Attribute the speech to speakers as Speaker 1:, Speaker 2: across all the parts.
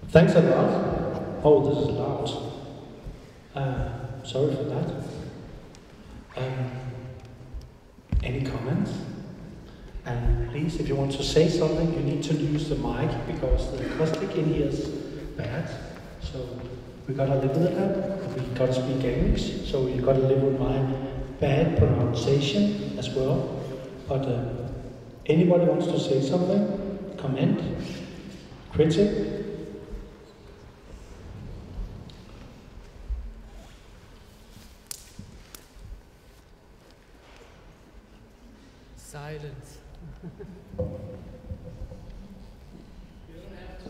Speaker 1: Thanks a lot. Oh, this is loud. Sorry for that. Any comments? And please, if you want to say something, you need to use the mic because the acoustic in here is bad. So we gotta live with that. We gotta speak English, so you gotta live with my bad pronunciation as well. But anybody wants to say something? Comment? Critic?
Speaker 2: Silence. You don't have to.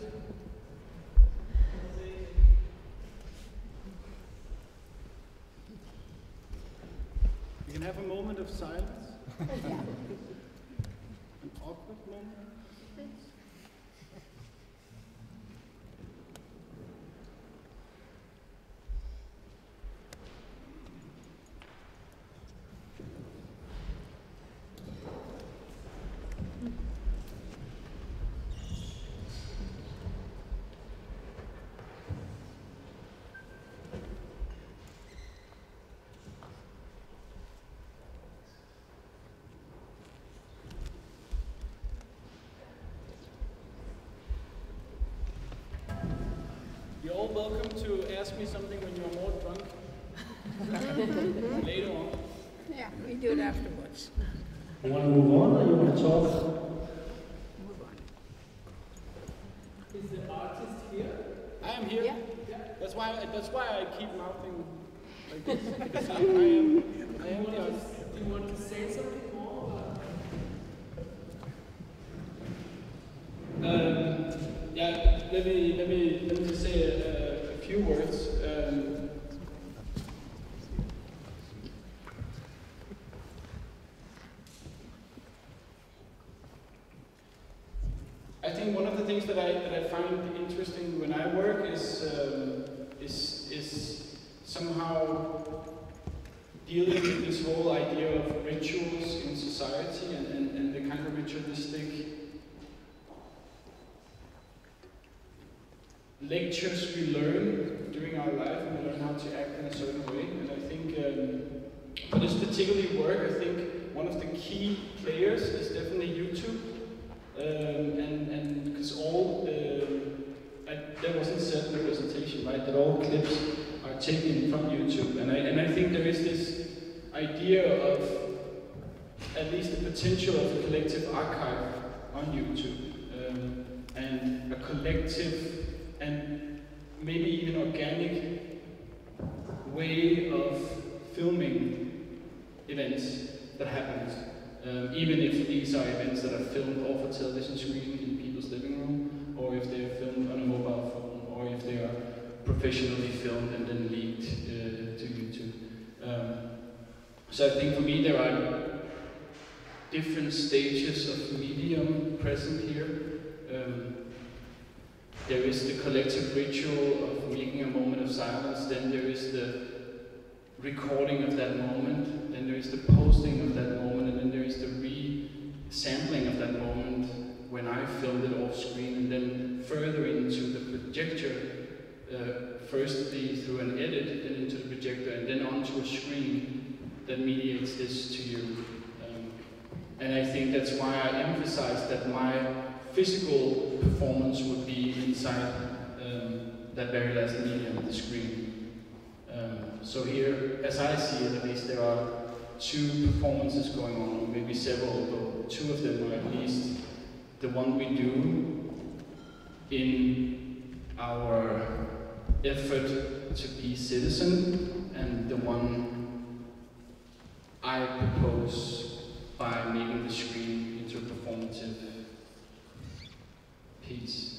Speaker 3: You can have a moment of silence. An awkward moment. You're all welcome to ask me something when you're more drunk. Later on.
Speaker 4: Yeah, we do it afterwards.
Speaker 1: You want to move on or you want to talk?
Speaker 4: Move on.
Speaker 2: Is the artist here?
Speaker 3: I am here.
Speaker 4: Yeah.
Speaker 3: That's why I keep mouthing like this. Because I am the artist.
Speaker 2: Do you want to say something more?
Speaker 3: Yeah, let me just say a few words. I think one of the things that I find interesting when I work is somehow dealing with this whole idea of rituals in society and the kind of ritualistic lectures we learn during our life, and we learn how to act in a certain way. And I think for this particular work, I think one of the key players is definitely YouTube. And because all that wasn't said in the presentation, right? That all clips are taken from YouTube, and I think there is this idea of at least the potential of a collective archive on YouTube, and a collective and maybe even organic way of filming events that happen. Even if these are events that are filmed off a television screen in people's living room, or if they're filmed on a mobile phone, or if they are professionally filmed and then leaked to YouTube. So I think for me there are different stages of medium present here. There is the collective ritual of making a moment of silence, then there is the recording of that moment, then there is the posting of that moment, and then there is the re-sampling of that moment when I filmed it off screen, and then further into the projector, firstly through an edit, then into the projector, and then onto a screen that mediates this to you. And I think that's why I emphasize that my physical performance would be inside that very last medium, the screen. So here, as I see it at least, there are two performances going on, maybe several, but two of them are at least the one we do in our effort to be citizen, and the one I propose by making the screen into a performative piece.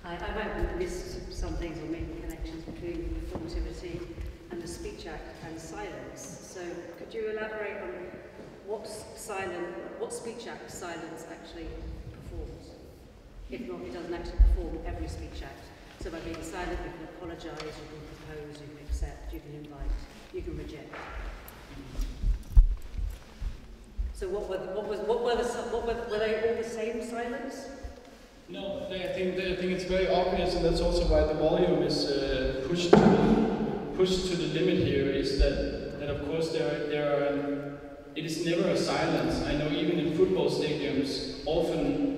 Speaker 5: I might have missed some things or making connections between performativity and the speech act and silence. So could you elaborate on what speech act silence actually performs? If not, it doesn't actually perform every speech act. So by being silent, you can apologise, you can propose, you can accept, you can invite, you can reject. So were they all the same silence?
Speaker 3: No, I think it's very obvious, and that's also why the volume is pushed to the limit here. Is that of course it is never a silence. I know even in football stadiums, often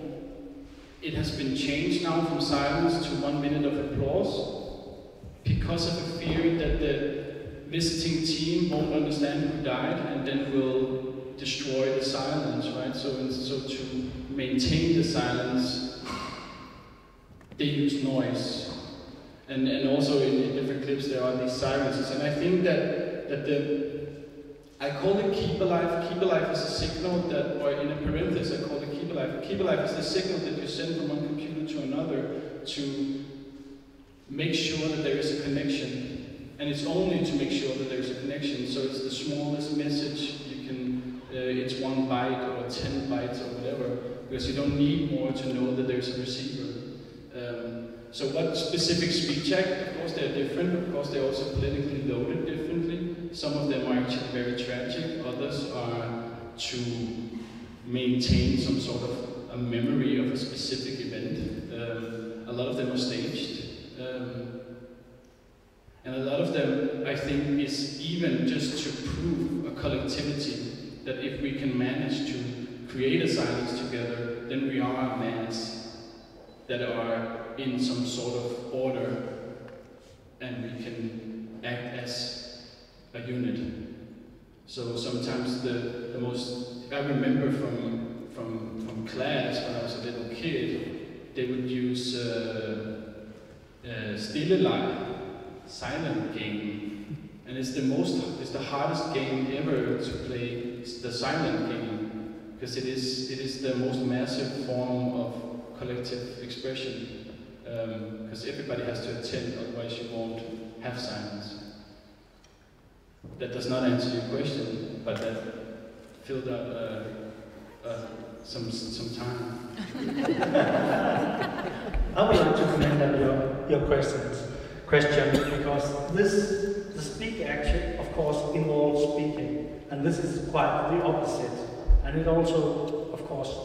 Speaker 3: it has been changed now from silence to 1 minute of applause because of a fear that the visiting team won't understand who died and then will destroy the silence, right? So to maintain the silence, they use noise. And also in different clips there are these silences. And I think I call it keep alive. Keep alive is a signal that, or in a parenthesis I call it keep alive. Keep alive is the signal that you send from one computer to another to make sure that there is a connection. And it's only to make sure that there is a connection. So it's the smallest message you can, it's 1 byte or 10 bytes or whatever, because you don't need more to know that there's a receiver. So what specific speech act, of course they're different, of course they're also politically loaded differently. Some of them are actually very tragic, others are to maintain some sort of a memory of a specific event. A lot of them are staged. And a lot of them, I think, is even just to prove a collectivity, that if we can manage to create a silence together, then we are a mass that are in some sort of order, and we can act as a unit. So sometimes the most, I remember from class when I was a little kid, they would use Stilleleg, silent game, and it's the hardest game ever to play, the silent game, because it is the most massive form of collective expression, because everybody has to attend, otherwise you won't have silence. That does not answer your question, but that filled up some time.
Speaker 1: I would like to comment on your question, because the speak action, of course, involves speaking, and this is quite the opposite. And it also, of course,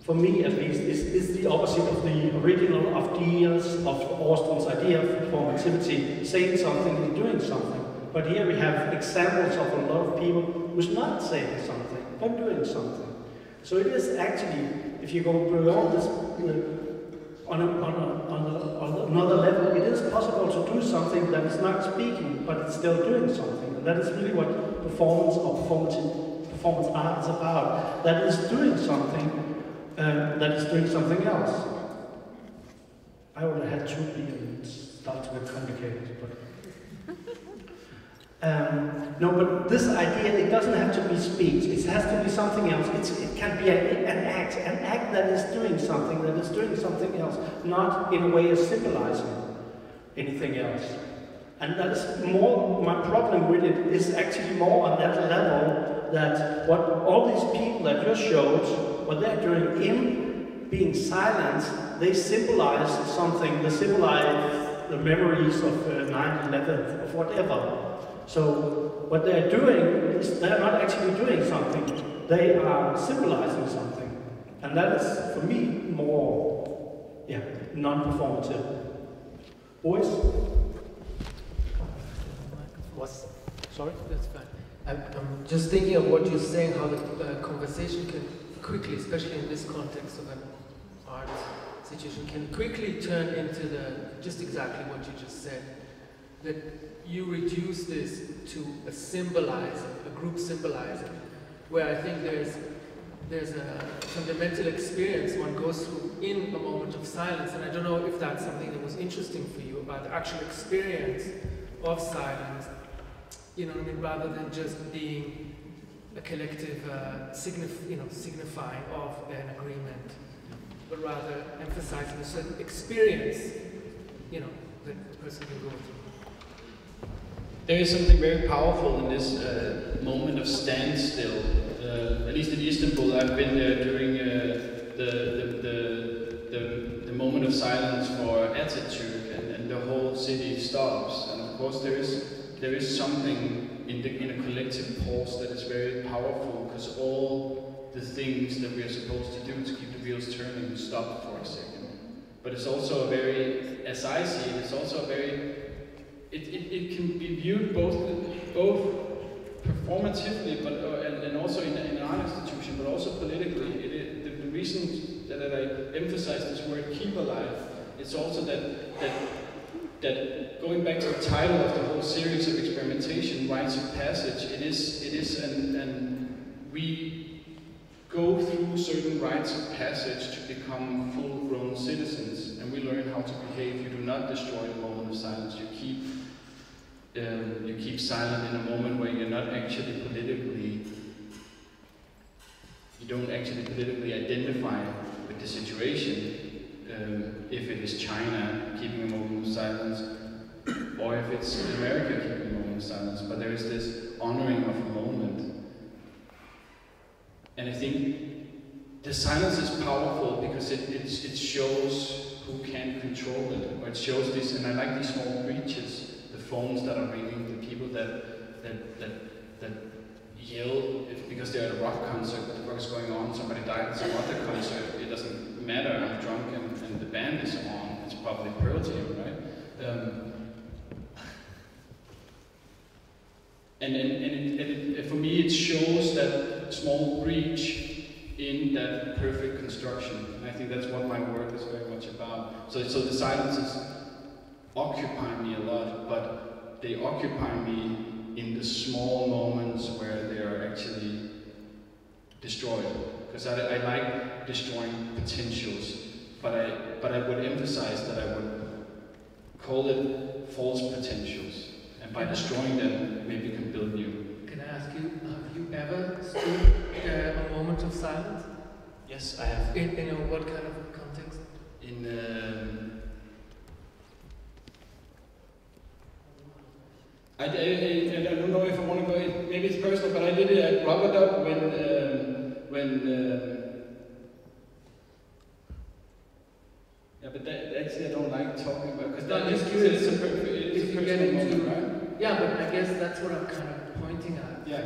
Speaker 1: for me at least, is the opposite of the original ideas of Austin's idea of performativity, saying something and doing something. But here we have examples of a lot of people who's not saying something, but doing something. So it is actually, if you go beyond this, on another level, it is possible to do something that is not speaking, but it's still doing something. And that is really what performance or performance art is about. That is doing something, that is doing something else. I would have had 2B and it starts to get complicated, but no, but this idea, it doesn't have to be speech, it has to be something else. It can be an act that is doing something else, not in a way as symbolizing anything else. And that is more, my problem with it is actually more on that level, that what all these people that you showed, what they're doing in being silent, they symbolize something, they symbolize the memories of 9/11, of whatever. So what they're doing is they're not actually doing something, they are symbolizing something. And that is, for me, more, non-performative. Boys? What? Sorry?
Speaker 6: That's fine. I'm just thinking of what you're saying, how the conversation can quickly, especially in this context of an art situation, can quickly turn into just exactly what you just said. That you reduce this to a symbolizer, a group symbolizer, where I think there's a fundamental experience one goes through in a moment of silence, and I don't know if that's something that was interesting for you about the actual experience of silence, you know what I mean, rather than just being a collective signifying of an agreement, but rather emphasizing a certain experience, you know, that the person can go through.
Speaker 3: There is something very powerful in this moment of standstill. At least in Istanbul, I've been there during the moment of silence for Atatürk, and the whole city stops. And of course, there is there is something in a collective pause that is very powerful, because all the things that we are supposed to do to keep the wheels turning stop for a second. But it's also a very, as I see it, it's also a very, it can be viewed both performatively, but and also in an art institution, but also politically. The reason that I emphasize this word "keep alive," it's also that going back to the title of the whole series of experimentation, rites of passage, it is and we go through certain rites of passage to become full-grown citizens, and we learn how to behave. You do not destroy the moment of silence. You keep silent in a moment where you're not actually politically, you don't actually politically identify with the situation. If it is China keeping a moment of silence, or if it's America keeping a moment of silence, but there is this honoring of a moment. And I think the silence is powerful because it shows who can control it, or it shows this, and I like these small breaches, the phones that are ringing, the people that yell because they're at a rock concert, but the rock is going on, somebody died at some other concert, it doesn't matter, I'm drunk and the band is on, it's probably Pearl Jam, right? And for me it shows that small breach in that perfect construction, and I think that's what my work is very much about. So the silences occupy me a lot, but they occupy me in the small moments where they are actually destroyed. Because I like destroying potentials, but I would emphasize that I would call it false potentials. And by destroying them, maybe we can build new.
Speaker 6: Can I ask you, have you ever stood a moment of silence?
Speaker 3: Yes, I have.
Speaker 6: In what kind of context?
Speaker 3: I don't know if I want to go in, maybe it's personal, but I did it at Rubber yeah, but actually I don't like talking about, because that is curious. It's a personal moment, right?
Speaker 6: Yeah, but I guess that's what I'm kind of pointing at.
Speaker 3: Yeah.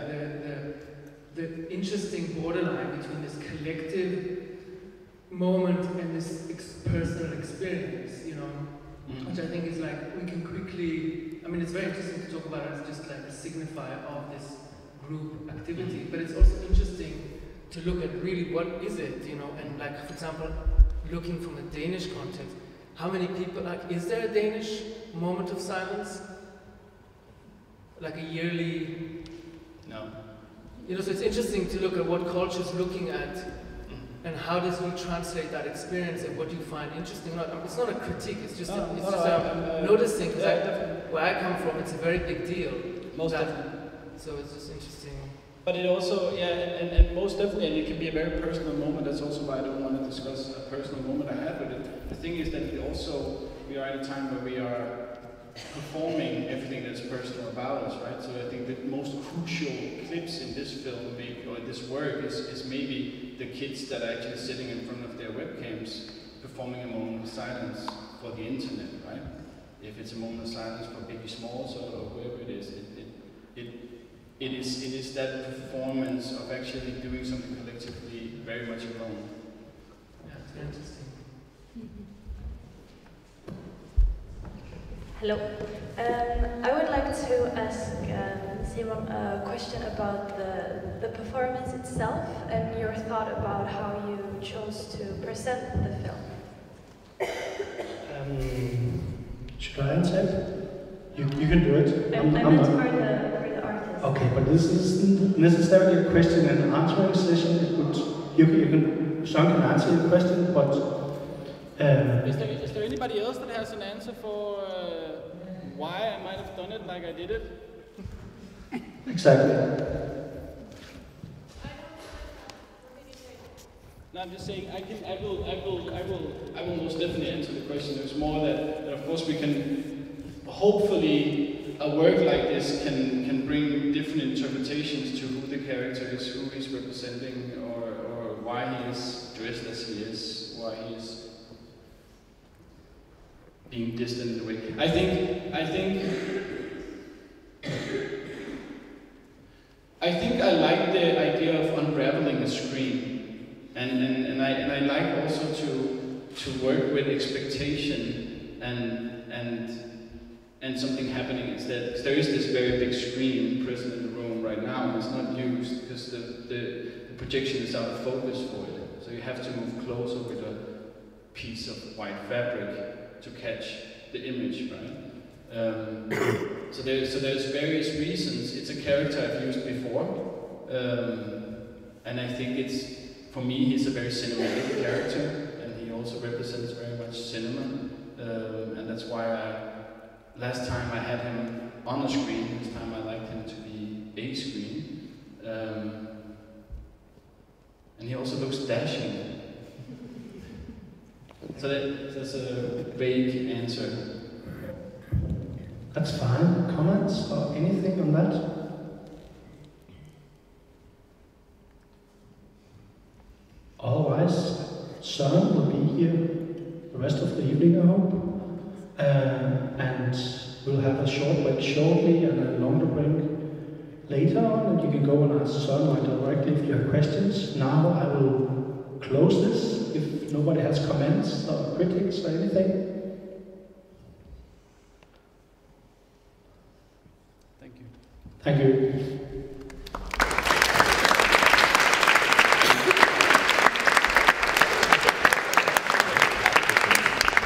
Speaker 6: The interesting borderline between this collective moment and this personal experience, you know, which I think is like, we can quickly, I mean, it's very interesting to talk about it as just like a signifier of this group activity, but it's also interesting to look at really what is it, you know, and like, for example, looking from a Danish context, how many people, like, is there a Danish moment of silence? Like a yearly?
Speaker 3: No.
Speaker 6: You know, so it's interesting to look at what culture is looking at and how does we translate that experience and what do you find interesting. It's not a critique, it's just noticing, because where I come from, it's a very big deal.
Speaker 3: Most definitely.
Speaker 6: So it's just interesting.
Speaker 3: But it also, yeah, and most definitely, and it can be a very personal moment. That's also why I don't want to discuss a personal moment I had with it. The thing is that we are at a time where we are performing everything that's personal about us, right? So I think the most crucial clips in this film, or this work, is maybe the kids that are actually sitting in front of their webcams performing a moment of silence for the internet, right? If it's a moment of silence for Biggie Smalls or whoever it is, it is that performance of actually doing something collectively very much alone.
Speaker 6: Yeah, it's very interesting.
Speaker 7: Hello. I would like to ask Simon a question about the performance itself and your thought about how you chose to present the film.
Speaker 1: Should I answer it? You can do it.
Speaker 7: I meant for the artist.
Speaker 1: Okay, but this isn't necessarily a question and answering session. Sean can answer your question, but
Speaker 3: Is there anybody else that has an answer for why I might have done it like I did it?
Speaker 1: Exactly.
Speaker 3: No, I'm just saying I will most definitely answer the question. It's more that of course we can, hopefully a work like this can bring different interpretations to who the character is, who he's representing, or why he is dressed as he is, why he is being distant in a way. I think I think I like the idea of unraveling a screen, and I like also to work with expectation and something happening instead. Because there is this very big screen present in the room right now, and it's not used because the projection is out of focus for it. So you have to move closer with a piece of white fabric to catch the image, right? So there's various reasons. It's a character I've used before, and I think for me, he's a very cinematic character, and he also represents very much cinema, and that's why last time I had him on a screen, this time I liked him to be a screen, and he also looks dashing. So that's a vague answer.
Speaker 1: That's fine. Comments or anything on that? Otherwise, Søren will be here the rest of the evening, I hope. And we'll have a short break shortly and a longer break later on, and you can go and ask Søren directly if you have questions. Now I will close this if nobody has comments or critics or anything.
Speaker 3: Thank you.
Speaker 1: Thank you.